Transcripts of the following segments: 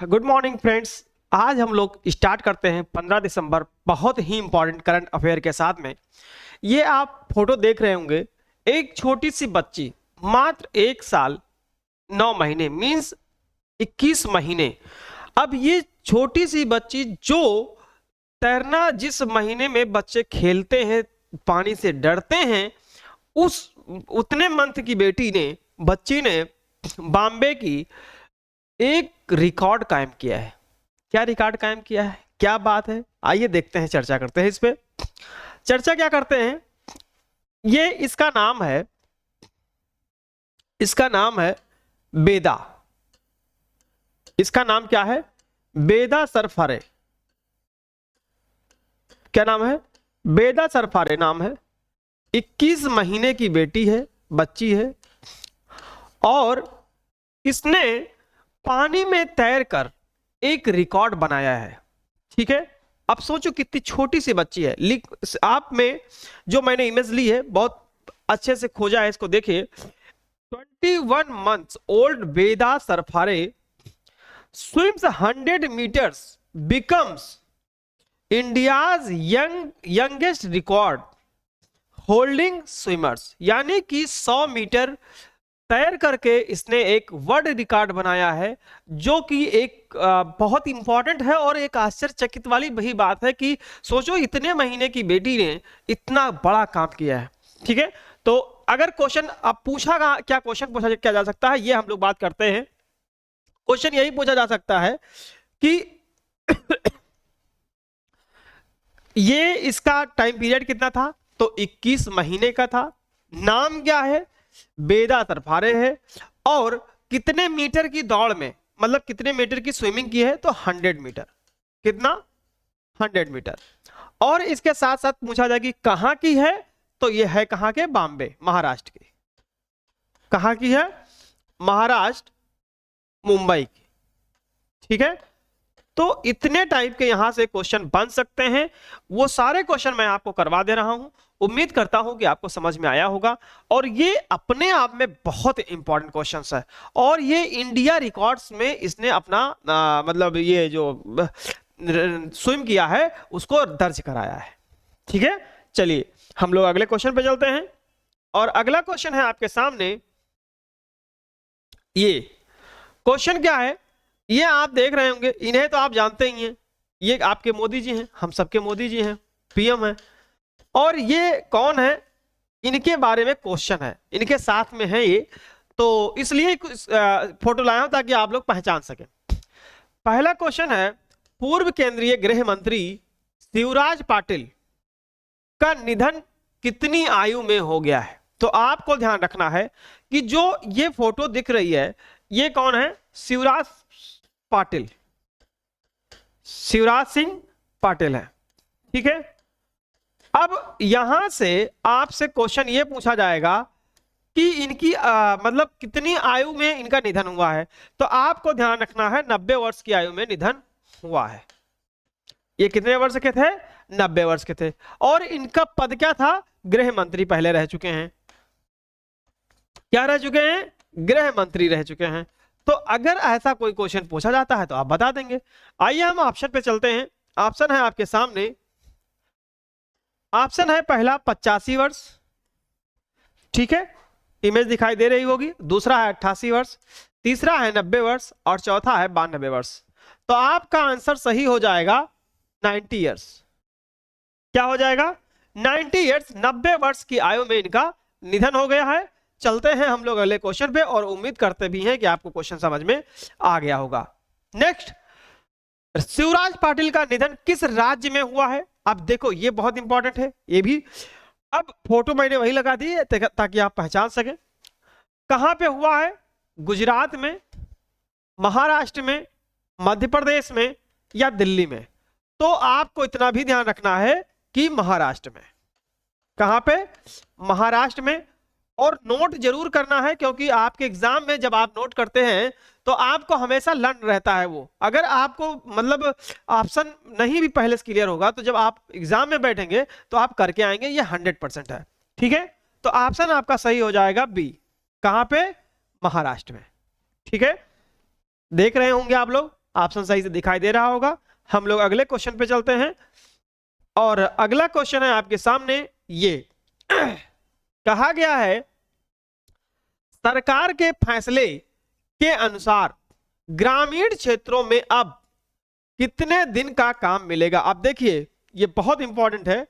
Good morning friends. आज हम लोग स्टार्ट करते हैं 15 दिसंबर बहुत ही इंपॉर्टेंट करंट अफेयर के साथ में। ये आप फोटो देख रहे होंगे, एक छोटी सी बच्ची मात्र 1 साल 9 महीने मींस 21 महीने। अब ये छोटी सी बच्ची जो तैरना जिस महीने में बच्चे खेलते हैं, पानी से डरते हैं, उस उतने मंथ की बच्ची ने बॉम्बे की एक रिकॉर्ड कायम किया है। क्या रिकॉर्ड कायम किया है, क्या बात है, आइए देखते हैं, चर्चा करते हैं इस पे। चर्चा क्या करते हैं, ये इसका नाम है बेदा। इसका नाम क्या है? बेदा सरफारे। क्या नाम है? बेदा सरफारे नाम है। 21 महीने की बच्ची है और इसने पानी में तैरकर एक रिकॉर्ड बनाया है। ठीक है, अब सोचो कितनी छोटी सी बच्ची है। आप में जो मैंने इमेज ली है बहुत अच्छे से खोजा है, इसको देखिए। 21 months old बेदा सरफारे swims 100 meters, becomes India's youngest record holding swimmers। यानी कि 100 मीटर तैर करके इसने एक वर्ल्ड रिकॉर्ड बनाया है, जो कि एक बहुत इंपॉर्टेंट है और एक आश्चर्यचकित वाली वही बात है कि सोचो इतने महीने की बेटी ने इतना बड़ा काम किया है। ठीक है, तो अगर क्वेश्चन अब पूछा, क्या क्वेश्चन पूछा क्या जा सकता है, ये हम लोग बात करते हैं। क्वेश्चन यही पूछा जा सकता है कि ये इसका टाइम पीरियड कितना था, तो 21 महीने का था। नाम क्या है? बेदा सरफारे है। और कितने मीटर की दौड़ में, मतलब कितने मीटर की स्विमिंग की है, तो 100 मीटर। कितना? 100 मीटर। और इसके साथ साथ पूछा जाए कि कहां की है, तो यह है कहां के? बॉम्बे, महाराष्ट्र की। कहां की है? महाराष्ट्र, मुंबई की। ठीक है, तो इतने टाइप के यहां से क्वेश्चन बन सकते हैं। वो सारे क्वेश्चन मैं आपको करवा दे रहा हूं। उम्मीद करता हूं कि आपको समझ में आया होगा। और ये अपने आप में बहुत इंपॉर्टेंट क्वेश्चंस है। और ये इंडिया रिकॉर्ड्स में इसने अपना मतलब ये जो स्विम किया है उसको दर्ज कराया है। ठीक है, चलिए हम लोग अगले क्वेश्चन पे चलते हैं। और अगला क्वेश्चन है आपके सामने। ये क्वेश्चन क्या है, ये आप देख रहे होंगे, इन्हें तो आप जानते ही हैं। ये आपके मोदी जी हैं, हम सबके मोदी जी हैं, पीएम हैं। और ये कौन है, इनके बारे में क्वेश्चन है, इनके साथ में है ये, तो इसलिए फोटो लाया हूं ताकि आप लोग पहचान सकें। पहला क्वेश्चन है, पूर्व केंद्रीय गृह मंत्री शिवराज पाटिल का निधन कितनी आयु में हो गया है? तो आपको ध्यान रखना है कि जो ये फोटो दिख रही है, ये कौन है? शिवराज पाटिल, शिवराज सिंह पाटिल है। ठीक है, अब यहां से आपसे क्वेश्चन ये पूछा जाएगा कि इनकी मतलब कितनी आयु में इनका निधन हुआ है। तो आपको ध्यान रखना है 90 वर्ष की आयु में निधन हुआ है। ये कितने वर्ष के थे? 90 वर्ष के थे। और इनका पद क्या था? गृह मंत्री पहले रह चुके हैं। क्या रह चुके हैं? गृह मंत्री रह चुके हैं। तो अगर ऐसा कोई क्वेश्चन पूछा जाता है तो आप बता देंगे। आइए हम ऑप्शन पे चलते हैं। ऑप्शन है आपके सामने। ऑप्शन है पहला 85 वर्ष। ठीक है, इमेज दिखाई दे रही होगी। दूसरा है 88 वर्ष, तीसरा है 90 वर्ष और चौथा है 92 वर्ष। तो आपका आंसर सही हो जाएगा 90 ईयर्स। क्या हो जाएगा? 90 ईयर्स, 90 वर्ष की आयु में इनका निधन हो गया है। चलते हैं हम लोग अगले क्वेश्चन पे और उम्मीद करते भी हैं कि आपको क्वेश्चन समझ में आ गया होगा। नेक्स्ट, शिवराज पाटिल का निधन किस राज्य में हुआ है? अब देखो ये बहुत इंपॉर्टेंट है ये भी। अब फोटो मैंने वही लगा दी है ताकि आप पहचान सकें। कहां पे हुआ है? गुजरात में, महाराष्ट्र में, मध्य प्रदेश में या दिल्ली में? तो आपको इतना भी ध्यान रखना है कि महाराष्ट्र में। कहां पे? महाराष्ट्र में। और नोट जरूर करना है, क्योंकि आपके एग्जाम में जब आप नोट करते हैं तो आपको हमेशा लर्न रहता है वो। अगर आपको मतलब ऑप्शन नहीं भी पहले से क्लियर होगा तो जब आप एग्जाम में बैठेंगे तो आप करके आएंगे, ये 100% है। ठीक है, तो ऑप्शन आपका सही हो जाएगा बी। कहां पे? महाराष्ट्र में। ठीक है, देख रहे होंगे आप लोग, ऑप्शन सही से दिखाई दे रहा होगा। हम लोग अगले क्वेश्चन पे चलते हैं और अगला क्वेश्चन है आपके सामने ये कहा गया है सरकार के फैसले के अनुसार ग्रामीण क्षेत्रों में अब कितने दिन का काम मिलेगा। अब देखिए ये बहुत इंपॉर्टेंट है,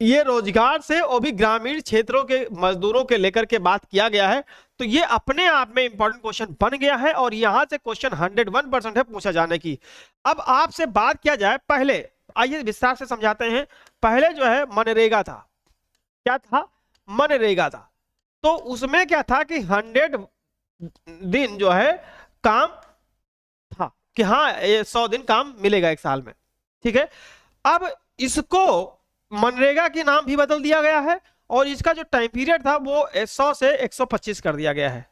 ये रोजगार से और भी ग्रामीण क्षेत्रों के मजदूरों के लेकर के बात किया गया है, तो ये अपने आप में इंपॉर्टेंट क्वेश्चन बन गया है और यहां से क्वेश्चन 101% है पूछा जाने की। अब आपसे बात किया जाए, पहले आइए विस्तार से समझाते हैं। पहले जो है मनरेगा था, क्या था, मनरेगा था। तो उसमें क्या था कि 100 दिन जो है काम था कि हाँ 100 दिन काम मिलेगा एक साल में, ठीक है। अब इसको मनरेगा के नाम भी बदल दिया गया है और इसका जो टाइम पीरियड था वो 100 से 125 कर दिया गया है।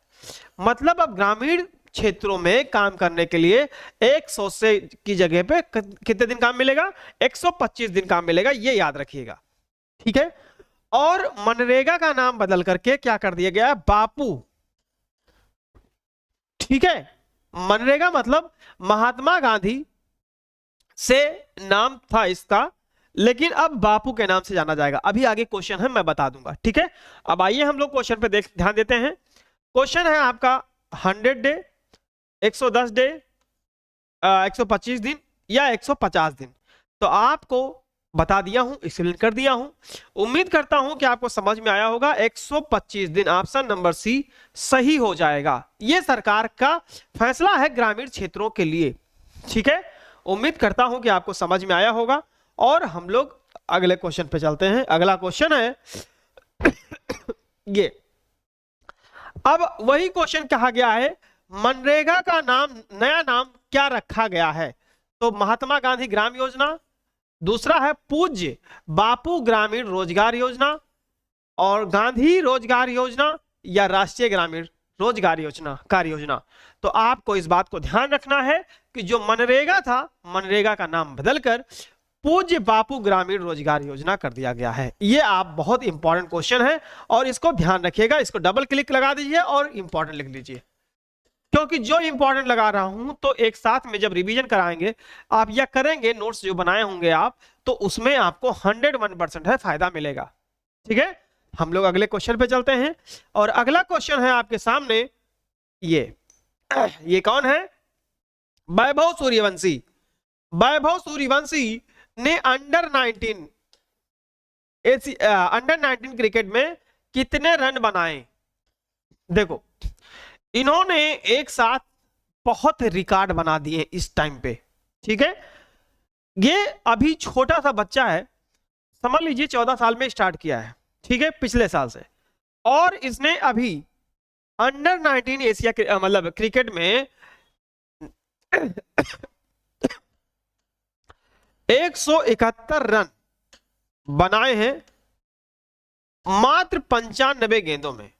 मतलब अब ग्रामीण क्षेत्रों में काम करने के लिए 100 से की जगह पे कितने दिन काम मिलेगा, 125 दिन काम मिलेगा, ये याद रखिएगा, ठीक है। और मनरेगा का नाम बदल करके क्या कर दिया गया है, बापू, ठीक है। मनरेगा मतलब महात्मा गांधी से नाम था इसका, लेकिन अब बापू के नाम से जाना जाएगा। अभी आगे क्वेश्चन है मैं बता दूंगा, ठीक है। अब आइए हम लोग क्वेश्चन पे ध्यान देते हैं। क्वेश्चन है आपका 100 डे, 110 डे, 125 दिन या 150 दिन। तो आपको बता दिया हूं, एक्सप्लेन कर दिया हूं। उम्मीद करता हूं कि आपको समझ में आया होगा। 125 दिन ऑप्शन नंबर सी सही हो जाएगा। यह सरकार का फैसला है ग्रामीण क्षेत्रों के लिए, ठीक है। उम्मीद करता हूं कि आपको समझ में आया होगा और हम लोग अगले क्वेश्चन पे चलते हैं। अगला क्वेश्चन है ये, अब वही क्वेश्चन कहा गया है मनरेगा का नाम, नया नाम क्या रखा गया है। तो महात्मा गांधी ग्राम योजना, दूसरा है पूज्य बापू ग्रामीण रोजगार योजना, और गांधी रोजगार योजना या राष्ट्रीय ग्रामीण रोजगार योजना, कार्य योजना। तो आपको इस बात को ध्यान रखना है कि जो मनरेगा था, मनरेगा का नाम बदलकर पूज्य बापू ग्रामीण रोजगार योजना कर दिया गया है। ये आप बहुत इंपॉर्टेंट क्वेश्चन है और इसको ध्यान रखिएगा। इसको डबल क्लिक लगा दीजिए और इंपॉर्टेंट लिख लीजिए, क्योंकि जो इंपॉर्टेंट लगा रहा हूं तो एक साथ में जब रिवीजन कराएंगे आप या करेंगे, नोट्स जो बनाए होंगे आप, तो उसमें आपको 101% है फायदा मिलेगा, ठीक है। हम लोग अगले क्वेश्चन पे चलते हैं और अगला क्वेश्चन है आपके सामने ये कौन है, वैभव सूर्यवंशी। वैभव सूर्यवंशी ने अंडर 19 क्रिकेट में कितने रन बनाए। देखो इन्होंने एक साथ बहुत रिकॉर्ड बना दिए इस टाइम पे, ठीक है। ये अभी छोटा सा बच्चा है, समझ लीजिए 14 साल में स्टार्ट किया है, ठीक है, पिछले साल से। और इसने अभी अंडर 19 एशिया मतलब क्रिकेट में 171 रन बनाए हैं मात्र 95 गेंदों में।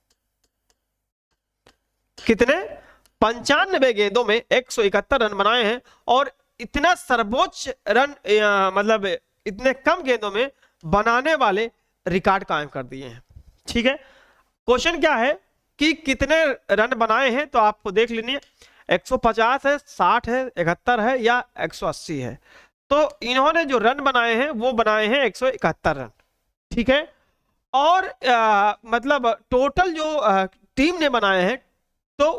कितने, 95 गेंदों में 171 रन बनाए हैं और इतना सर्वोच्च रन मतलब इतने कम गेंदों में बनाने वाले रिकॉर्ड कायम कर दिए हैं, ठीक है। क्वेश्चन क्या है कि कितने रन बनाए हैं, तो आपको देख लीजिए 150 है, 60 है, 71 है या 180 है। तो इन्होंने जो रन बनाए हैं वो बनाए हैं 171 रन, ठीक है। और मतलब टोटल जो टीम ने बनाए हैं तो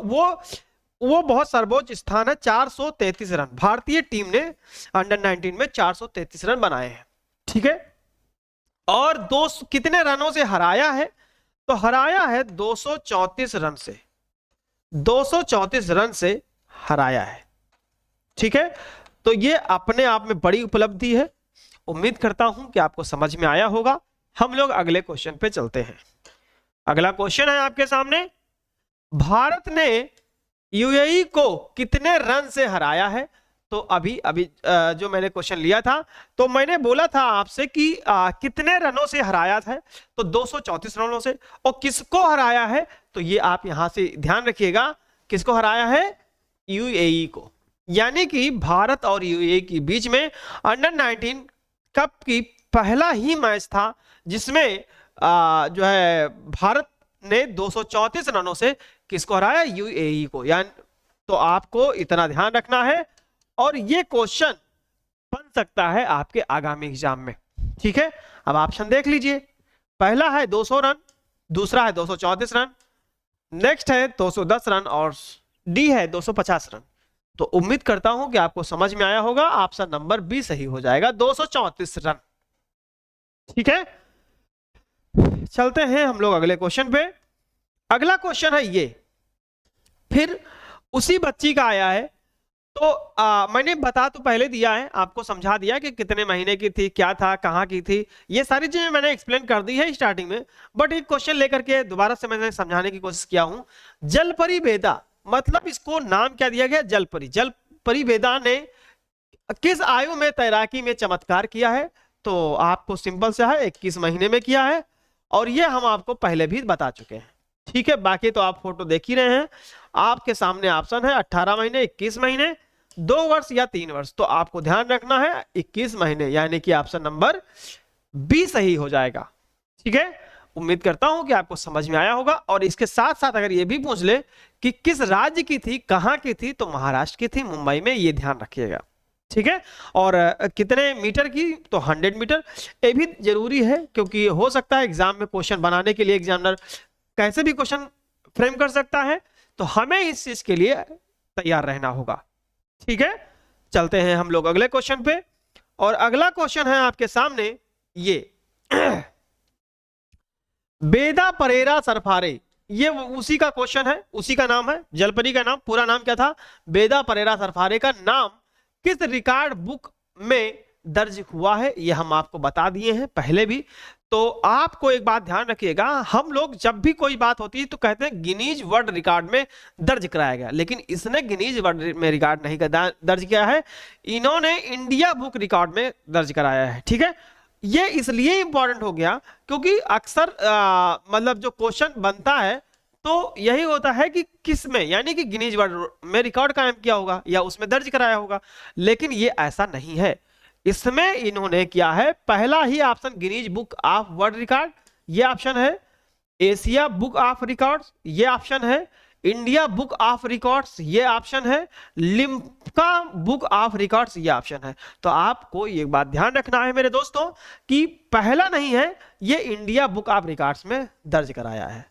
वो बहुत सर्वोच्च स्थान है, 433 रन भारतीय टीम ने अंडर 19 में 433 रन बनाए हैं, ठीक है। और कितने रनों से हराया है, तो हराया है 234 रन से, 234 रन से हराया है, ठीक है। तो ये अपने आप में बड़ी उपलब्धि है। उम्मीद करता हूं कि आपको समझ में आया होगा। हम लोग अगले क्वेश्चन पे चलते हैं। अगला क्वेश्चन है आपके सामने, भारत ने यूएई को कितने रन से हराया है। तो अभी जो मैंने क्वेश्चन लिया था तो मैंने बोला था आपसे कि कितने रनों से हराया था, तो 234 रनों से। और किसको हराया है, तो ये आप यहां से ध्यान रखिएगा, किसको हराया है, यूएई को। यानी कि भारत और यूएई के बीच में अंडर 19 कप की पहला ही मैच था जिसमें जो है भारत ने 234 रनों से किसको हराया, यूएई को। यानी तो आपको इतना ध्यान रखना है, और ये क्वेश्चन बन सकता है आपके आगामी एग्जाम में। ठीक है, अब ऑप्शन देख लीजिए। पहला है 200 रन, दूसरा है 234 रन, नेक्स्ट है 210 रन, और डी है 250 रन। तो उम्मीद करता हूं कि आपको समझ में आया होगा। ऑप्शन नंबर बी सही हो जाएगा, 234 रन। ठीक है, चलते हैं हम लोग अगले क्वेश्चन पे। अगला क्वेश्चन है ये, फिर उसी बच्ची का आया है। तो मैंने बता तो पहले दिया है, आपको समझा दिया कि कितने महीने की थी, क्या था, कहाँ की थी, ये सारी चीजें मैंने एक्सप्लेन कर दी है स्टार्टिंग में। बट एक क्वेश्चन लेकर के दोबारा से मैंने समझाने की कोशिश किया हूं। जलपरी बेदा, मतलब इसको नाम क्या दिया गया, जलपरी। जलपरी बेदा ने किस आयु में तैराकी में चमत्कार किया है? तो आपको सिंपल से है, 21 महीने में किया है, और ये हम आपको पहले भी बता चुके हैं। ठीक है, बाकी तो आप फोटो देख ही रहे हैं। आपके सामने ऑप्शन है 18 महीने, 21 महीने, 2 वर्ष या 3 वर्ष। तो आपको ध्यान रखना है 21 महीने, यानी कि ऑप्शन नंबर बी सही हो जाएगा। ठीक है, उम्मीद करता हूं कि आपको समझ में आया होगा। और इसके साथ साथ अगर ये भी पूछ ले कि किस राज्य की थी, कहां की थी, तो महाराष्ट्र की थी, मुंबई में, ये ध्यान रखिएगा। ठीक है, और कितने मीटर की, तो 100 मीटर। ये भी जरूरी है, क्योंकि हो सकता है एग्जाम में क्वेश्चन बनाने के लिए एग्जामिनर कैसे भी क्वेश्चन फ्रेम कर सकता है, तो हमें इस चीज के लिए तैयार रहना होगा। ठीक है, चलते हैं हम लोग अगले क्वेश्चन पे। और अगला क्वेश्चन है आपके सामने ये बेदा परेरा सरफारे, ये उसी का क्वेश्चन है, उसी का नाम है। जलपरी का नाम, पूरा नाम क्या था, बेदा परेरा सरफारे का नाम किस रिकॉर्ड बुक में दर्ज हुआ है? ये हम आपको बता दिए हैं पहले भी। तो आपको एक बात ध्यान रखिएगा, हम लोग जब भी कोई बात होती है तो कहते हैं गिनीज वर्ल्ड रिकॉर्ड में दर्ज कराया गया, लेकिन इसने गिनीज वर्ल्ड में रिकॉर्ड नहीं दर्ज किया है, इन्होंने इंडिया बुक रिकॉर्ड में दर्ज कराया है। ठीक है, ये इसलिए इंपॉर्टेंट हो गया क्योंकि अक्सर मतलब जो क्वेश्चन बनता है तो यही होता है कि किस में, यानी कि गिनीज वर्ल्ड में रिकॉर्ड कायम किया होगा या उसमें दर्ज कराया होगा, लेकिन ये ऐसा नहीं है। इसमें इन्होंने किया है, पहला ही option Guinness book of world record, ये ऑप्शन है। एशिया बुक ऑफ रिकॉर्ड्स, ये ऑप्शन है। इंडिया बुक ऑफ रिकॉर्ड्स, ये ऑप्शन है। लिम्का बुक ऑफ रिकॉर्ड्स, ये ऑप्शन है। तो आपको ये बात ध्यान रखना है मेरे दोस्तों कि पहला नहीं है, ये इंडिया बुक ऑफ रिकॉर्ड्स में दर्ज कराया है,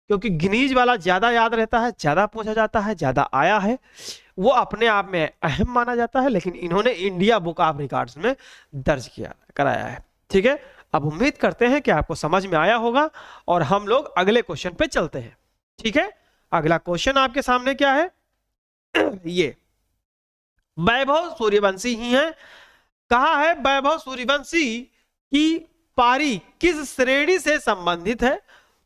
क्योंकि गिनीज वाला ज्यादा याद रहता है, ज्यादा पूछा जाता है, ज्यादा आया है, वो अपने आप में अहम माना जाता है, लेकिन इन्होंने इंडिया बुक ऑफ रिकॉर्ड्स में दर्ज किया कराया है। ठीक है, अब उम्मीद करते हैं कि आपको समझ में आया होगा, और हम लोग अगले क्वेश्चन पे चलते हैं। ठीक है, अगला क्वेश्चन आपके सामने क्या है ये वैभव सूर्यवंशी ही है। कहा है वैभव सूर्यवंशी की पारी किस श्रेणी से संबंधित है?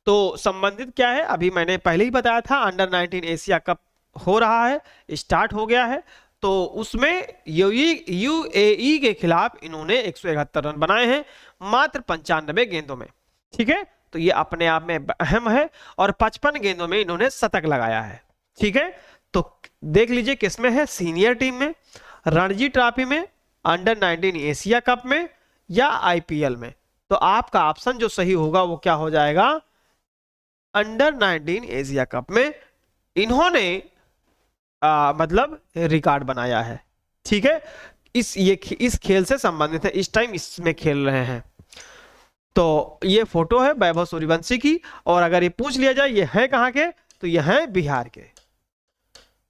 तो संबंधित क्या है, अभी मैंने पहले ही बताया था, अंडर 19 एशिया कप हो रहा है, स्टार्ट हो गया है। तो उसमें यूएई के खिलाफ इन्होंने 171 रन बनाए हैं मात्र 95 गेंदों में। ठीक है, तो ये अपने आप में अहम है, और 55 गेंदों में इन्होंने शतक लगाया है। ठीक है, तो देख लीजिए किसमें है, सीनियर टीम में, रणजी ट्रॉफी में, अंडर 19 एशिया कप में, या आईपीएल में। तो आपका ऑप्शन जो सही होगा वो क्या हो जाएगा, अंडर 19 एशिया कप में इन्होंने मतलब रिकॉर्ड बनाया है। ठीक है, इस खेल से संबंधित है, इस टाइम इसमें खेल रहे हैं। तो ये फोटो है वैभव सूर्यवंशी की, और अगर ये पूछ लिया जाए ये है कहां के, तो ये है बिहार के।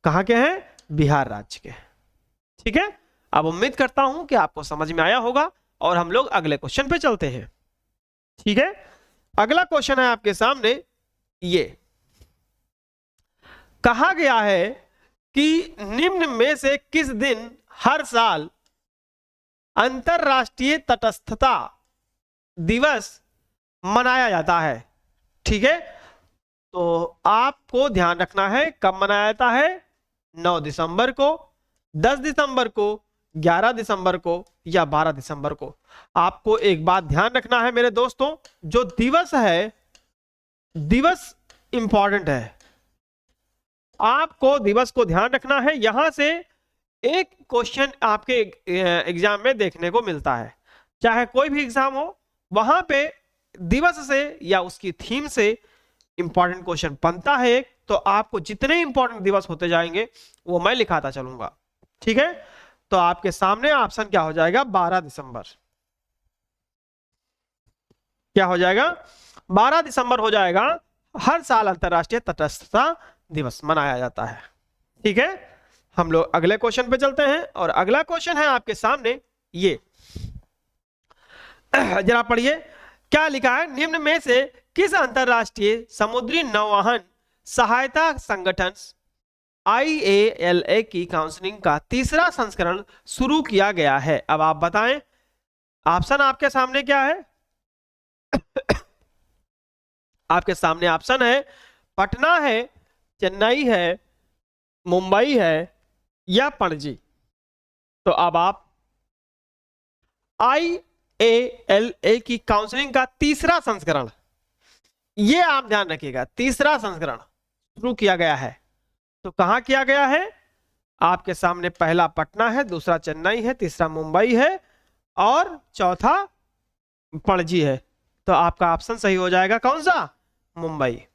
कहां के हैं, बिहार राज्य के। ठीक है, अब उम्मीद करता हूं कि आपको समझ में आया होगा, और हम लोग अगले क्वेश्चन पे चलते हैं। ठीक है, अगला क्वेश्चन है आपके सामने ये, कहा गया है कि निम्न में से किस दिन हर साल अंतरराष्ट्रीय तटस्थता दिवस मनाया जाता है? ठीक है, तो आपको ध्यान रखना है कब मनाया जाता है, 9 दिसंबर को, 10 दिसंबर को, 11 दिसंबर को, या 12 दिसंबर को। आपको एक बात ध्यान रखना है मेरे दोस्तों, जो दिवस है, दिवस इंपॉर्टेंट है, आपको दिवस को ध्यान रखना है। यहां से एक क्वेश्चन आपके एग्जाम में देखने को मिलता है, चाहे कोई भी एग्जाम हो, वहां पे दिवस से या उसकी थीम से इंपॉर्टेंट क्वेश्चन बनता है एक, तो आपको जितने इंपॉर्टेंट दिवस होते जाएंगे वो मैं लिखाता चलूंगा। ठीक है, तो आपके सामने ऑप्शन क्या हो जाएगा, 12 दिसंबर। क्या हो जाएगा, 12 दिसंबर हो जाएगा। हर साल अंतरराष्ट्रीय तटस्थता दिवस मनाया जाता है। ठीक है, हम लोग अगले क्वेश्चन पे चलते हैं, और अगला क्वेश्चन है आपके सामने ये। जरा पढ़िए, क्या लिखा है, निम्न में से किस अंतरराष्ट्रीय समुद्री नौवहन सहायता संगठन IALA की काउंसलिंग का तीसरा संस्करण शुरू किया गया है? अब आप बताएं, ऑप्शन आपके सामने क्या है? आपके सामने ऑप्शन है, पटना है, चेन्नई है, मुंबई है, या पणजी। तो अब आप IALA की काउंसलिंग का तीसरा संस्करण, ये आप ध्यान रखिएगा, तीसरा संस्करण शुरू किया गया है। तो कहां किया गया है? आपके सामने पहला पटना है, दूसरा चेन्नई है, तीसरा मुंबई है, और चौथा पणजी है। तो आपका ऑप्शन सही हो जाएगा कौन सा, मुंबई।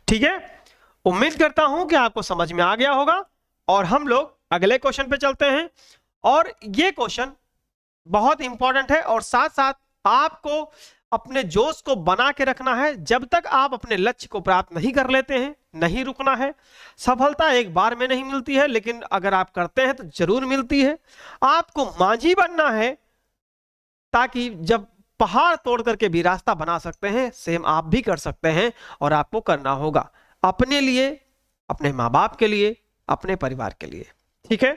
ठीक है, उम्मीद करता हूं कि आपको समझ में आ गया होगा, और हम लोग अगले क्वेश्चन पे चलते हैं। और ये क्वेश्चन बहुत इंपॉर्टेंट है, और साथ साथ आपको अपने जोश को बना के रखना है। जब तक आप अपने लक्ष्य को प्राप्त नहीं कर लेते हैं, नहीं रुकना है। सफलता एक बार में नहीं मिलती है, लेकिन अगर आप करते हैं तो जरूर मिलती है। आपको मांझी बनना है, ताकि जब पहाड़ तोड़ करके भी रास्ता बना सकते हैं, सेम आप भी कर सकते हैं। और आपको करना होगा अपने लिए, अपने माँ बाप के लिए, अपने परिवार के लिए। ठीक है,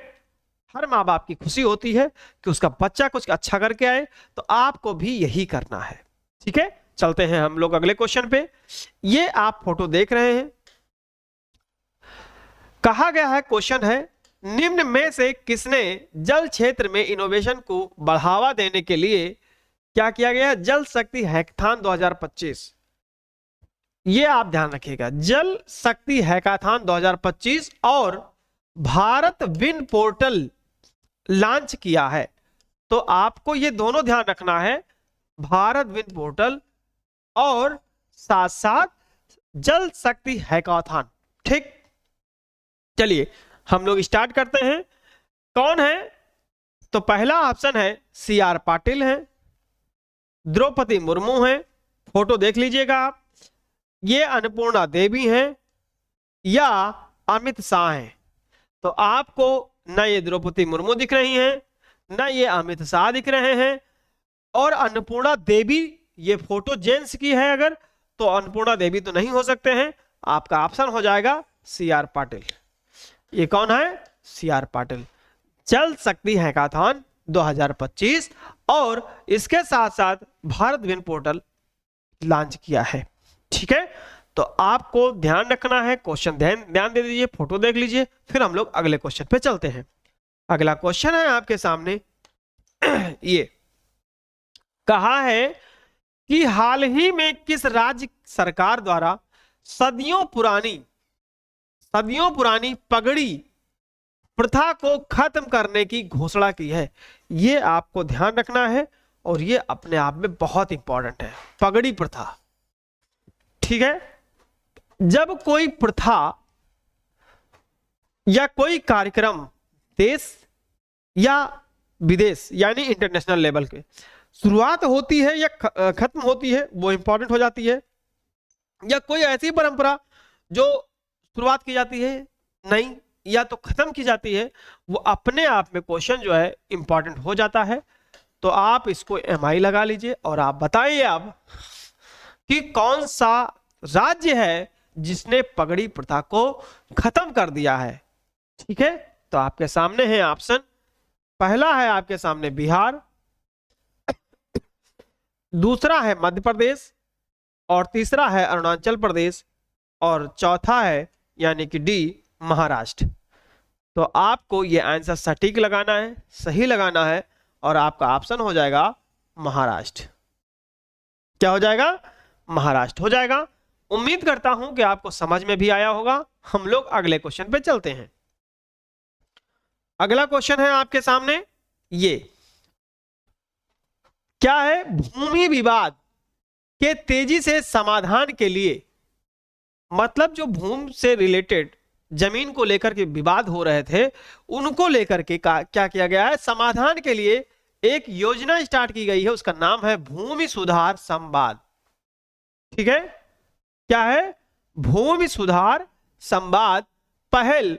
हर माँ बाप की खुशी होती है कि उसका बच्चा कुछ अच्छा करके आए, तो आपको भी यही करना है। ठीक है, चलते हैं हम लोग अगले क्वेश्चन पे। ये आप फोटो देख रहे हैं, कहा गया है, क्वेश्चन है, निम्न में से किसने जल क्षेत्र में इनोवेशन को बढ़ावा देने के लिए क्या किया गया? जल शक्ति हैकाथॉन 2025। ये आप ध्यान रखिएगा, जल शक्ति हैकाथॉन 2025 और भारत विन पोर्टल लॉन्च किया है। तो आपको ये दोनों ध्यान रखना है, भारत विन पोर्टल और साथ साथ जल शक्ति हैकाथॉन। ठीक, चलिए हम लोग स्टार्ट करते हैं। कौन है? तो पहला ऑप्शन है CR पाटिल है, द्रौपदी मुर्मू है, फोटो देख लीजिएगा आप, ये अन्नपूर्णा देवी हैं, या अमित शाह हैं। तो आपको ना ये द्रौपदी मुर्मू दिख रही हैं, ना ये अमित शाह दिख रहे हैं, और अन्नपूर्णा देवी, ये फोटो जेंट्स की है अगर, तो अन्नपूर्णा देवी तो नहीं हो सकते हैं। आपका ऑप्शन हो जाएगा CR पाटिल। ये कौन है? CR पाटिल। जल शक्ति हैकाथॉन 2025 और इसके साथ साथ भारत विन पोर्टल लॉन्च किया है। ठीक है, तो आपको ध्यान रखना है, क्वेश्चन ध्यान दे दीजिए, फोटो देख लीजिए, फिर हम लोग अगले क्वेश्चन पे चलते हैं। अगला क्वेश्चन है आपके सामने ये, कहा है कि हाल ही में किस राज्य सरकार द्वारा सदियों पुरानी पगड़ी प्रथा को खत्म करने की घोषणा की है? ये आपको ध्यान रखना है, और ये अपने आप में बहुत इंपॉर्टेंट है, पगड़ी प्रथा। ठीक है, जब कोई प्रथा या कोई कार्यक्रम देश या विदेश यानी इंटरनेशनल लेवल के शुरुआत होती है या खत्म होती है, वो इंपॉर्टेंट हो जाती है, या कोई ऐसी परंपरा जो शुरुआत की जाती है नहीं, या तो खत्म की जाती है, वो अपने आप में क्वेश्चन जो है इंपॉर्टेंट हो जाता है। तो आप इसको MI लगा लीजिए, और आप बताइए अब कि कौन सा राज्य है जिसने पगड़ी प्रथा को खत्म कर दिया है। ठीक है, तो आपके सामने है ऑप्शन, पहला है आपके सामने बिहार, दूसरा है मध्य प्रदेश, और तीसरा है अरुणाचल प्रदेश, और चौथा है यानी कि D महाराष्ट्र। तो आपको ये आंसर सटीक लगाना है, सही लगाना है, और आपका ऑप्शन हो जाएगा महाराष्ट्र। क्या हो जाएगा? महाराष्ट्र हो जाएगा। उम्मीद करता हूं कि आपको समझ में भी आया होगा। हम लोग अगले क्वेश्चन पे चलते हैं। अगला क्वेश्चन है आपके सामने ये, क्या है? भूमि विवाद के तेजी से समाधान के लिए, मतलब जो भूमि से रिलेटेड जमीन को लेकर के विवाद हो रहे थे, उनको लेकर के क्या किया गया है, समाधान के लिए एक योजना स्टार्ट की गई है, उसका नाम है भूमि सुधार संवाद। ठीक है, क्या है, भूमि सुधार संवाद पहल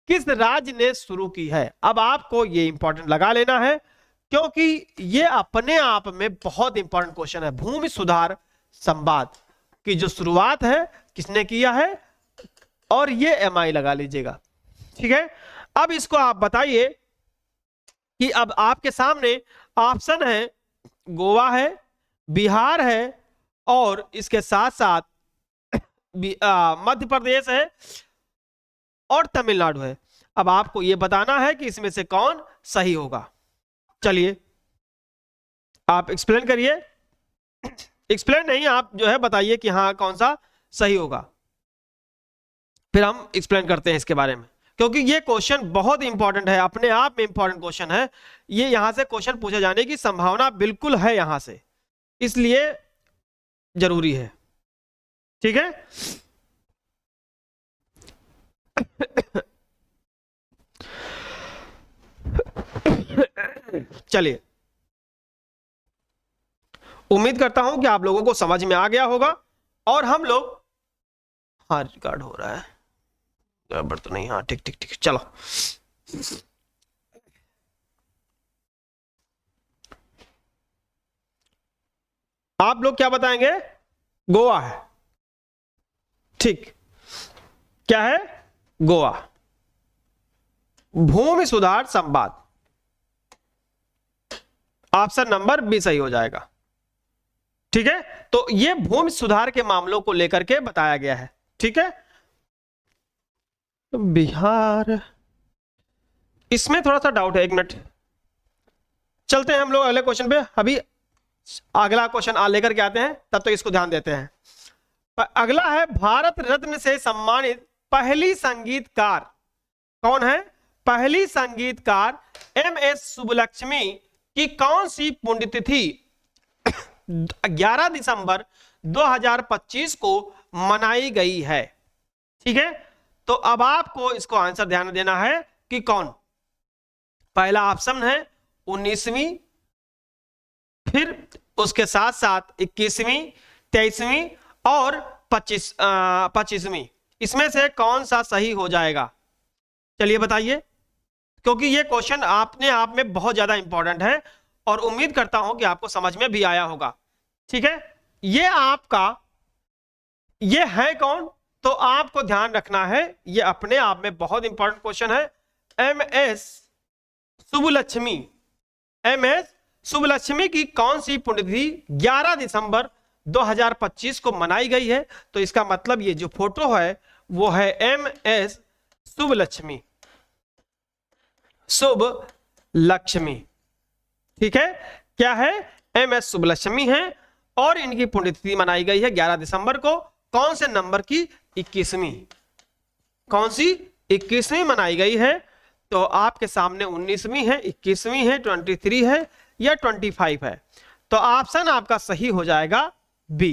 किस राज्य ने शुरू की है। अब आपको ये इंपॉर्टेंट लगा लेना है, क्योंकि ये अपने आप में बहुत इंपॉर्टेंट क्वेश्चन है। भूमि सुधार संवाद की जो शुरुआत है किसने किया है, और ये MI लगा लीजिएगा। ठीक है, अब इसको आप बताइए कि अब आपके सामने ऑप्शन है, गोवा है, बिहार है, और इसके साथ साथ मध्य प्रदेश है और तमिलनाडु है। अब आपको यह बताना है कि इसमें से कौन सही होगा। चलिए आप एक्सप्लेन करिए, एक्सप्लेन नहीं, आप जो है बताइए कि हाँ कौन सा सही होगा, फिर हम एक्सप्लेन करते हैं इसके बारे में, क्योंकि ये क्वेश्चन बहुत इंपॉर्टेंट है, अपने आप में इंपॉर्टेंट क्वेश्चन है। ये यहां से क्वेश्चन पूछे जाने की संभावना बिल्कुल है यहां से, इसलिए जरूरी है। ठीक है, चलिए, उम्मीद करता हूं कि आप लोगों को समझ में आ गया होगा। और हम लोग, हाँ रिकॉर्ड हो रहा है, गड़बड़ तो नहीं, हाँ ठीक ठीक ठीक, चलो आप लोग क्या बताएंगे, गोवा है। ठीक, क्या है, गोवा, भूमि सुधार संवाद, ऑप्शन नंबर बी सही हो जाएगा। ठीक है, तो ये भूमि सुधार के मामलों को लेकर के बताया गया है। ठीक है, तो बिहार, इसमें थोड़ा सा डाउट है, एक मिनट, चलते हैं हम लोग अगले क्वेश्चन पे। अभी अगला क्वेश्चन लेकर के आते हैं, तब तक इसको ध्यान देते हैं। अगला है, भारत रत्न से सम्मानित पहली संगीतकार कौन है। पहली संगीतकार MS सुब्बलक्ष्मी की कौन सी पुण्यतिथि 11 दिसंबर 2025 को मनाई गई है। ठीक है, तो अब आपको इसको आंसर ध्यान देना है कि कौन। पहला ऑप्शन है 19वीं, फिर उसके साथ साथ 21वीं, 23वीं और 25वीं, इसमें से कौन सा सही हो जाएगा। चलिए बताइए, क्योंकि ये क्वेश्चन अपने आप में बहुत ज्यादा इंपॉर्टेंट है और उम्मीद करता हूं कि आपको समझ में भी आया होगा। ठीक है, ये आपका, ये है कौन, तो आपको ध्यान रखना है, ये अपने आप में बहुत इंपॉर्टेंट क्वेश्चन है। MS सुब्बलक्ष्मी, MS सुब्बलक्ष्मी की कौन सी पुण्यतिथि 11 दिसंबर 2025 को मनाई गई है। तो इसका मतलब ये जो फोटो है वो है MS सुब्बलक्ष्मी, सुब्बलक्ष्मी। ठीक है, क्या है, MS सुब्बलक्ष्मी है और इनकी पुण्यतिथि मनाई गई है 11 दिसंबर को। कौन से नंबर की, 21वीं, कौन सी, 21वीं मनाई गई है। तो आपके सामने 19वीं है, 21वीं है, 23 है या 25 है। तो ऑप्शन आपका सही हो जाएगा बी।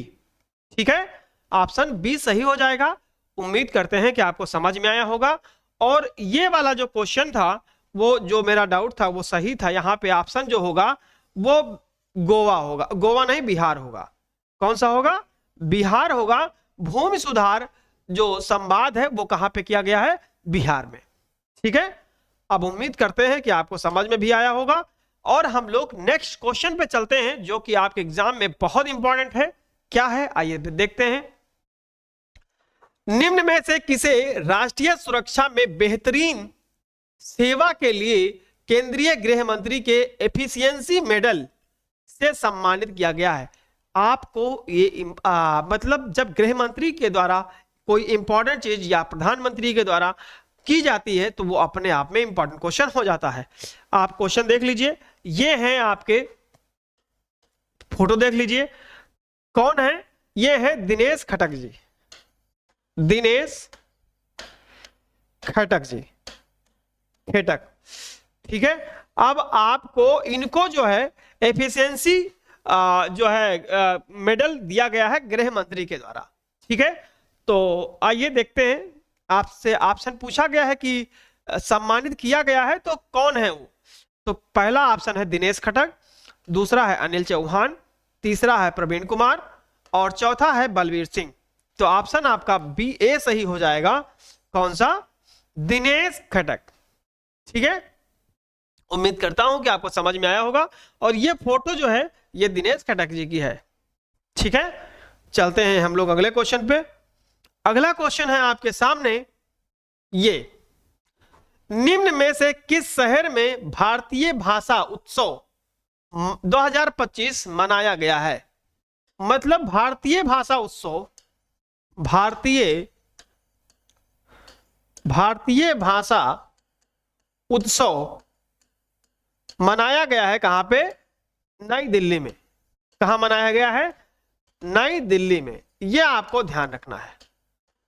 ठीक है, ऑप्शन बी सही हो जाएगा। उम्मीद करते हैं कि आपको समझ में आया होगा। और ये वाला जो क्वेश्चन था, वो जो मेरा डाउट था वो सही था। यहां पे ऑप्शन जो होगा वो गोवा होगा, गोवा नहीं बिहार होगा। कौन सा होगा, बिहार होगा। भूमि सुधार जो संवाद है वो कहां पे किया गया है, बिहार में। ठीक है, अब उम्मीद करते हैं कि आपको समझ में भी आया होगा। और हम लोग नेक्स्ट क्वेश्चन पे चलते हैं, जो कि आपके एग्जाम में बहुत इंपॉर्टेंट है। क्या है, आइए देखते हैं। निम्न में से किसे राष्ट्रीय सुरक्षा में बेहतरीन सेवा के लिए केंद्रीय गृह मंत्री के एफिशिएंसी मेडल से सम्मानित किया गया है। आपको ये मतलब जब गृह मंत्री के द्वारा कोई इंपॉर्टेंट चीज या प्रधानमंत्री के द्वारा की जाती है तो वो अपने आप में इंपॉर्टेंट क्वेश्चन हो जाता है। आप क्वेश्चन देख लीजिए, ये हैं आपके, फोटो देख लीजिए, कौन है, ये है दिनेश खटक जी, दिनेश खटक जी, खटक। ठीक है, अब आपको इनको जो है एफिशिएंसी जो है मेडल दिया गया है गृह मंत्री के द्वारा। ठीक है, तो आइए देखते हैं, आपसे ऑप्शन पूछा गया है कि सम्मानित किया गया है तो कौन है वो। तो पहला ऑप्शन है दिनेश खट्टर, दूसरा है अनिल चौहान, तीसरा है प्रवीण कुमार और चौथा है बलवीर सिंह। तो ऑप्शन आपका बी ए सही हो जाएगा। कौन सा? दिनेश खट्टर। ठीक है, उम्मीद करता हूं कि आपको समझ में आया होगा। और ये फोटो जो है ये दिनेश खट्टर जी की है। ठीक है, चलते हैं हम लोग अगले क्वेश्चन पे। अगला क्वेश्चन है आपके सामने ये, निम्न में से किस शहर में भारतीय भाषा उत्सव 2025 मनाया गया है? मतलब भारतीय भाषा उत्सव, भारतीय भाषा उत्सव मनाया गया है कहां पे? नई दिल्ली में। कहां मनाया गया है? नई दिल्ली में। यह आपको ध्यान रखना है,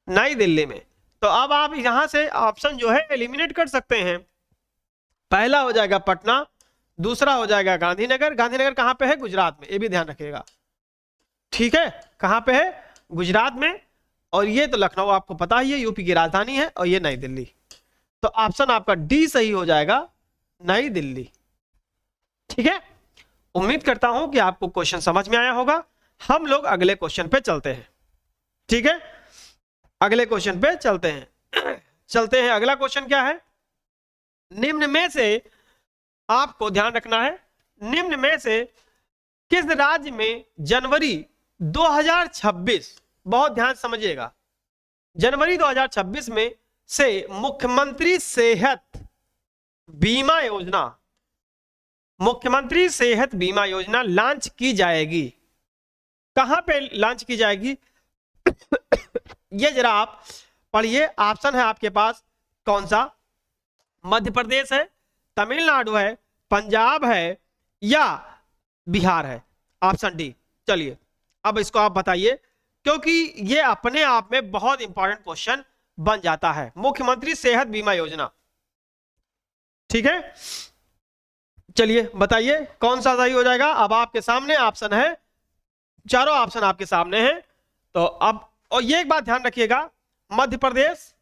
नई दिल्ली में। तो अब आप यहां से ऑप्शन जो है एलिमिनेट कर सकते हैं। पहला हो जाएगा पटना, दूसरा हो जाएगा गांधीनगर। गांधीनगर कहां पे है? गुजरात में, ये भी ध्यान रखिएगा। ठीक है, कहां पे है? गुजरात में। और ये तो लखनऊ आपको पता ही है, यूपी की राजधानी है। और ये नई दिल्ली। तो ऑप्शन आपका डी सही हो जाएगा, नई दिल्ली। ठीक है, उम्मीद करता हूं कि आपको क्वेश्चन समझ में आया होगा। हम लोग अगले क्वेश्चन पे चलते हैं। ठीक है, अगले क्वेश्चन पे चलते हैं। अगला क्वेश्चन क्या है? निम्न में से आपको ध्यान रखना है, निम्न में से किस राज्य में जनवरी 2026, बहुत ध्यान समझिएगा, जनवरी 2026 में से मुख्यमंत्री सेहत बीमा योजना, मुख्यमंत्री सेहत बीमा योजना लॉन्च की जाएगी? कहां पे लॉन्च की जाएगी? ये जरा आप पढ़िए। ऑप्शन है आपके पास कौन सा? मध्य प्रदेश है, तमिलनाडु है, पंजाब है या बिहार है? Option D. चलिए अब इसको आप बताइए, क्योंकि ये अपने आप में बहुत इंपॉर्टेंट क्वेश्चन बन जाता है। मुख्यमंत्री सेहत बीमा योजना। ठीक है, चलिए बताइए कौन सा सही हो जाएगा। अब आपके सामने ऑप्शन है, चारों ऑप्शन आपके सामने हैं। तो अब और ये एक बात ध्यान रखिएगा, मध्य प्रदेश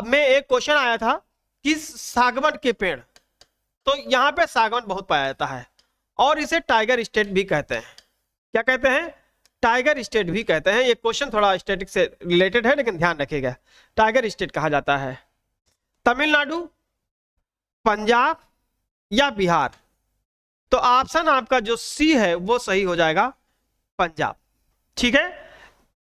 में एक क्वेश्चन आया था कि सागवन के पेड़, तो यहां पे सागवन बहुत पाया जाता है और इसे टाइगर स्टेट भी कहते हैं। क्या कहते हैं? टाइगर स्टेट भी कहते हैं। ये क्वेश्चन थोड़ा स्टेटिक से रिलेटेड है, लेकिन ध्यान रखिएगा, टाइगर स्टेट कहा जाता है। तमिलनाडु, पंजाब या बिहार? तो ऑप्शन आपका जो सी है वो सही हो जाएगा, पंजाब। ठीक है,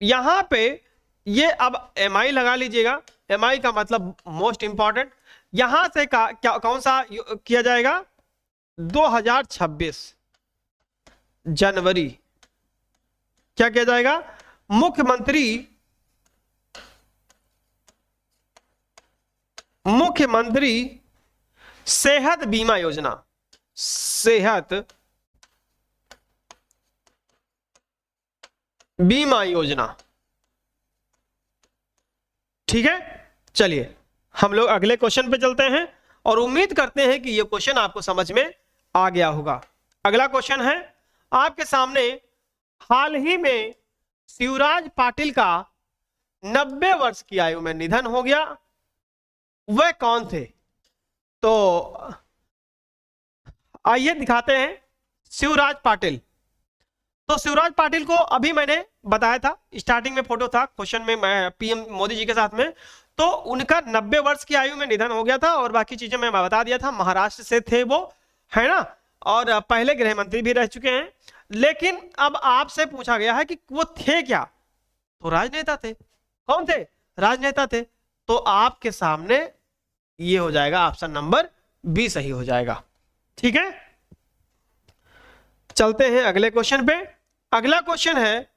यहां पे ये अब एमआई लगा लीजिएगा। एमआई का मतलब मोस्ट इंपॉर्टेंट। यहां से कौन सा किया जाएगा? 2026 जनवरी क्या किया जाएगा? मुख्यमंत्री सेहत बीमा योजना, सेहत बीमा योजना। ठीक है, चलिए हम लोग अगले क्वेश्चन पे चलते हैं और उम्मीद करते हैं कि ये क्वेश्चन आपको समझ में आ गया होगा। अगला क्वेश्चन है आपके सामने, हाल ही में शिवराज पाटिल का 90 वर्ष की आयु में निधन हो गया, वह कौन थे? तो आइए दिखाते हैं शिवराज पाटिल। तो शिवराज पाटिल को अभी मैंने बताया था, स्टार्टिंग में फोटो था क्वेश्चन में, मैं पीएम मोदी जी के साथ में। तो उनका 90 वर्ष की आयु में निधन हो गया था और बाकी चीजें मैं बता दिया था। महाराष्ट्र से थे वो, है ना, और पहले गृह मंत्री भी रह चुके हैं। लेकिन अब आपसे पूछा गया है कि वो थे क्या? तो राजनेता थे। कौन थे? राजनेता थे। तो आपके सामने ये हो जाएगा, ऑप्शन नंबर बी सही हो जाएगा। ठीक है, चलते हैं अगले क्वेश्चन पे। अगला क्वेश्चन है,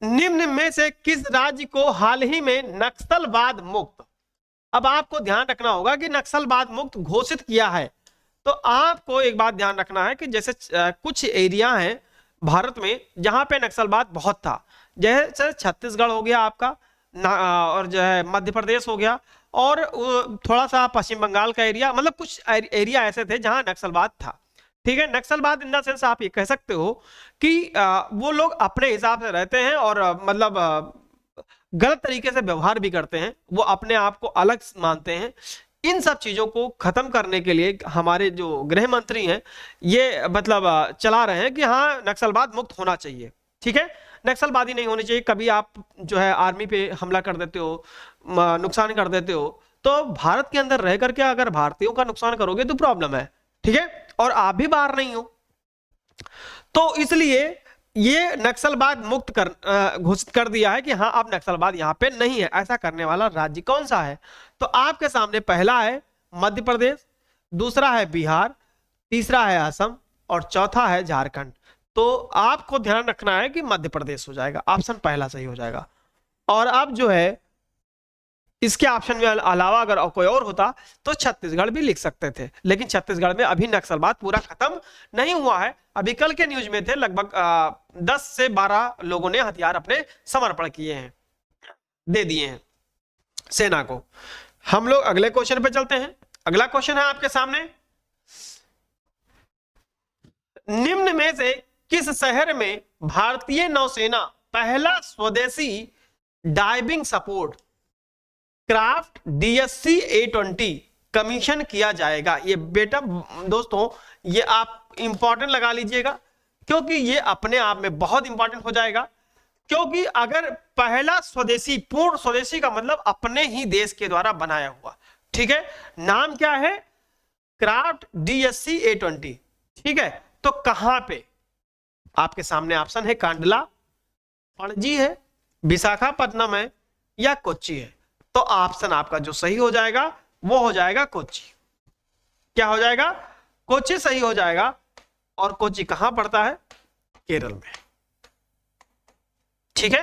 निम्न में से किस राज्य को हाल ही में नक्सलवाद मुक्त, अब आपको ध्यान रखना होगा कि नक्सलवाद मुक्त घोषित किया है। तो आपको एक बात ध्यान रखना है कि जैसे कुछ एरिया हैं भारत में जहां पे नक्सलवाद बहुत था, जैसे छत्तीसगढ़ हो गया आपका, और जो है मध्य प्रदेश हो गया, और थोड़ा सा पश्चिम बंगाल का एरिया, मतलब कुछ एरिया ऐसे थे जहां नक्सलवाद था। ठीक है, नक्सलवाद इन द सेंस आप ये कह सकते हो कि वो लोग अपने हिसाब से रहते हैं और मतलब गलत तरीके से व्यवहार भी करते हैं, वो अपने आप को अलग मानते हैं। इन सब चीजों को खत्म करने के लिए हमारे जो गृह मंत्री हैं ये मतलब चला रहे हैं कि हाँ नक्सलवाद मुक्त होना चाहिए। ठीक है, नक्सलवादी नहीं होनी चाहिए। कभी आप जो है आर्मी पे हमला कर देते हो, नुकसान कर देते हो, तो भारत के अंदर रह करके अगर भारतीयों का नुकसान करोगे तो प्रॉब्लम है। ठीक है, और आप भी बाहर नहीं हो, तो इसलिए ये नक्सलवाद मुक्त कर घोषित कर दिया है कि हाँ अब नक्सलवाद यहाँ पे नहीं है। ऐसा करने वाला राज्य कौन सा है? तो आपके सामने पहला है मध्य प्रदेश, दूसरा है बिहार, तीसरा है असम और चौथा है झारखंड। तो आपको ध्यान रखना है कि मध्य प्रदेश हो जाएगा, ऑप्शन पहला सही हो जाएगा। और अब जो है इसके ऑप्शन में अलावा अगर कोई और होता तो छत्तीसगढ़ भी लिख सकते थे, लेकिन छत्तीसगढ़ में अभी नक्सलवाद पूरा खत्म नहीं हुआ है। अभी कल के न्यूज में थे लगभग 10 से 12 लोगों ने हथियार अपने समर्पण किए हैं, दे दिए हैं सेना को। हम लोग अगले क्वेश्चन पे चलते हैं। अगला क्वेश्चन है आपके सामने, निम्न में से किस शहर में भारतीय नौसेना पहला स्वदेशी diving support craft DSC A20 commission किया जाएगा? ये बेटा दोस्तों ये आप इंपॉर्टेंट लगा लीजिएगा, क्योंकि ये अपने आप में बहुत इंपॉर्टेंट हो जाएगा। क्योंकि अगर पहला स्वदेशी, पूर्ण स्वदेशी का मतलब अपने ही देश के द्वारा बनाया हुआ, ठीक है, नाम क्या है? Craft DSC A20। ठीक है, तो कहां पे? आपके सामने ऑप्शन है कांडला, पणजी है, विशाखापट्टनम है या कोच्चि है। तो ऑप्शन आपका जो सही हो जाएगा वो हो जाएगा कोच्चि। क्या हो जाएगा? कोच्चि सही हो जाएगा। और कोच्चि कहां पड़ता है? केरल में। ठीक है,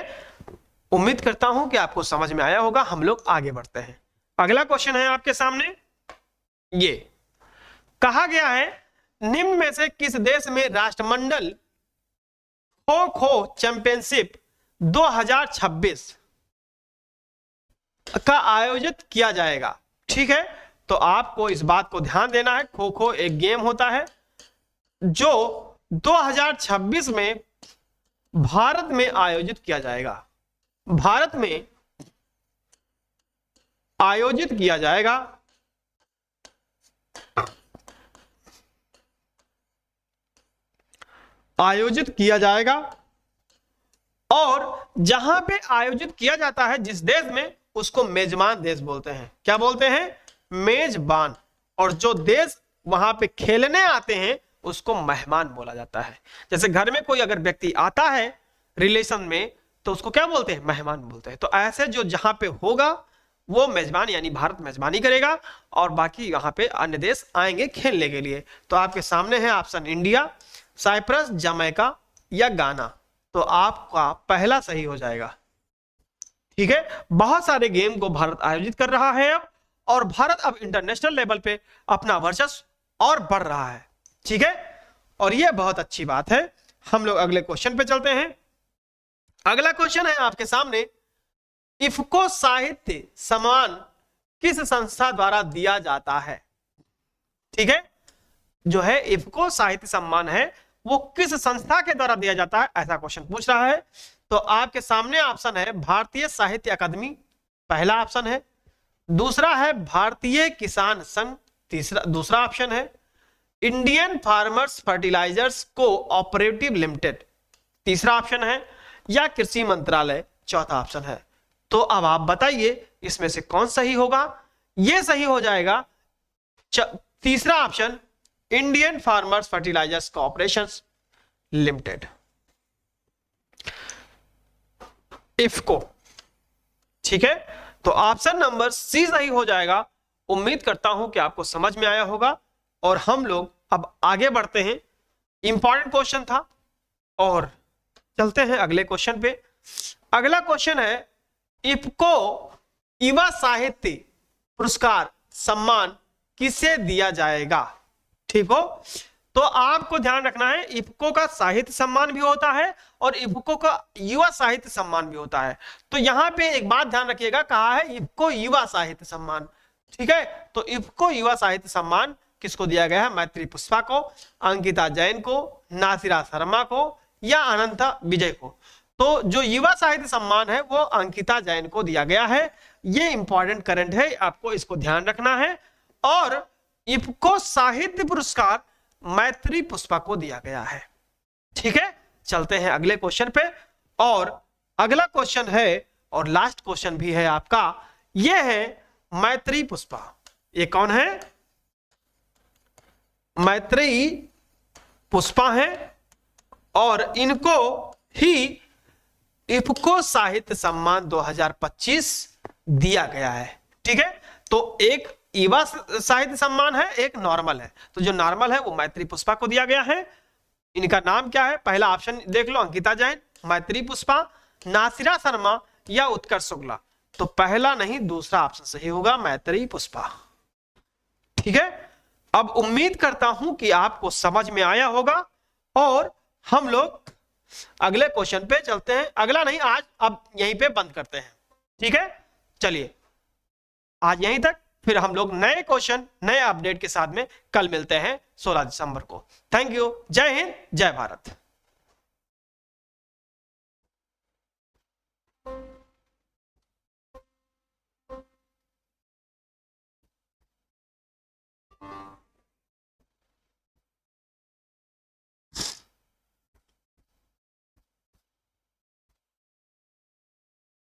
उम्मीद करता हूं कि आपको समझ में आया होगा। हम लोग आगे बढ़ते हैं। अगला क्वेश्चन है आपके सामने, ये कहा गया है निम्न में से किस देश में राष्ट्रमंडल खो खो चैंपियनशिप 2026 का आयोजित किया जाएगा? ठीक है, तो आपको इस बात को ध्यान देना है, खो खो एक गेम होता है जो 2026 में भारत में आयोजित किया जाएगा। भारत में आयोजित किया जाएगा। आयोजित किया जाएगा और जहां पे आयोजित किया जाता है जिस देश में, उसको मेजबान देश बोलते हैं। क्या बोलते हैं? मेजबान। और जो देश वहां पे खेलने आते हैं उसको मेहमान बोला जाता है। जैसे घर में कोई अगर व्यक्ति आता है रिलेशन में तो उसको क्या बोलते हैं? मेहमान बोलते हैं। तो ऐसे जो जहां पे होगा वो मेजबान, यानी भारत मेजबानी करेगा और बाकी वहां पे अन्य देश आएंगे खेलने के लिए। तो आपके सामने है ऑप्शन इंडिया, साइप्रस, जमैका या गाना। तो आपका पहला सही हो जाएगा। ठीक है, बहुत सारे गेम को भारत आयोजित कर रहा है अब, और भारत अब इंटरनेशनल लेवल पे अपना वर्चस्व और बढ़ रहा है। ठीक है, और यह बहुत अच्छी बात है। हम लोग अगले क्वेश्चन पे चलते हैं। अगला क्वेश्चन है आपके सामने, इफ्को साहित्य सम्मान किस संस्था द्वारा दिया जाता है? ठीक है, जो है इफ्को साहित्य सम्मान है वो किस संस्था के द्वारा दिया जाता है, ऐसा क्वेश्चन पूछ रहा है। तो आपके सामने ऑप्शन है भारतीय साहित्य अकादमी, पहला ऑप्शन है। दूसरा है भारतीय किसान संघ, दूसरा ऑप्शन है। Indian farmers fertilisers cooperative limited, तीसरा ऑप्शन है। या कृषि मंत्रालय, चौथा ऑप्शन है। तो अब आप बताइए इसमें से कौन सही होगा? यह सही हो जाएगा तीसरा option, Indian farmers fertilisers corporation limited, IFFCO. ठीक है, तो ऑप्शन नंबर सी सही हो जाएगा। उम्मीद करता हूं कि आपको समझ में आया होगा और हम लोग अब आगे बढ़ते हैं। इंपॉर्टेंट क्वेश्चन था और चलते हैं अगले क्वेश्चन पे। अगला क्वेश्चन है, इफ्को युवा साहित्य पुरस्कार सम्मान किसे दिया जाएगा? ठीक हो, तो आपको ध्यान रखना है इफ्को का साहित्य सम्मान भी होता है और इफ्को का युवा साहित्य सम्मान भी होता है। तो यहां पे एक बात ध्यान रखिएगा, कहा है इफ्को युवा साहित्य सम्मान। ठीक है, तो इफ्को युवा साहित्य सम्मान किसको दिया गया है? मैत्री पुष्पा को, अंकिता जैन को, नासिरा शर्मा को या अनंता विजय को। तो जो युवा साहित्य सम्मान है वो अंकिता जैन को दिया गया है। ये इंपॉर्टेंट करंट है, आपको इसको ध्यान रखना है। और इफ्को साहित्य पुरस्कार मैत्री पुष्पा को दिया गया है। ठीक है, चलते हैं अगले क्वेश्चन पे। और अगला क्वेश्चन है और लास्ट क्वेश्चन भी है आपका, यह है मैत्री पुष्पा। ये कौन है? मैत्री पुष्पा है और इनको ही इफ्को साहित्य सम्मान 2025 दिया गया है। ठीक है, तो एक युवा साहित्य सम्मान है, एक नॉर्मल है। तो जो नॉर्मल है वो मैत्री पुष्पा को दिया गया है। इनका नाम क्या है? पहला ऑप्शन देख लो, अंकिता जैन, मैत्री पुष्पा, नासिरा शर्मा या उत्कर्ष शुक्ला। तो पहला नहीं दूसरा ऑप्शन सही होगा, मैत्री पुष्पा। ठीक है, अब उम्मीद करता हूं कि आपको समझ में आया होगा और हम लोग अगले क्वेश्चन पे चलते हैं। अगला नहीं, आज अब यहीं पे बंद करते हैं। ठीक है, चलिए आज यहीं तक, फिर हम लोग नए क्वेश्चन नए अपडेट के साथ में कल मिलते हैं 16 दिसंबर को। थैंक यू, जय हिंद, जय भारत।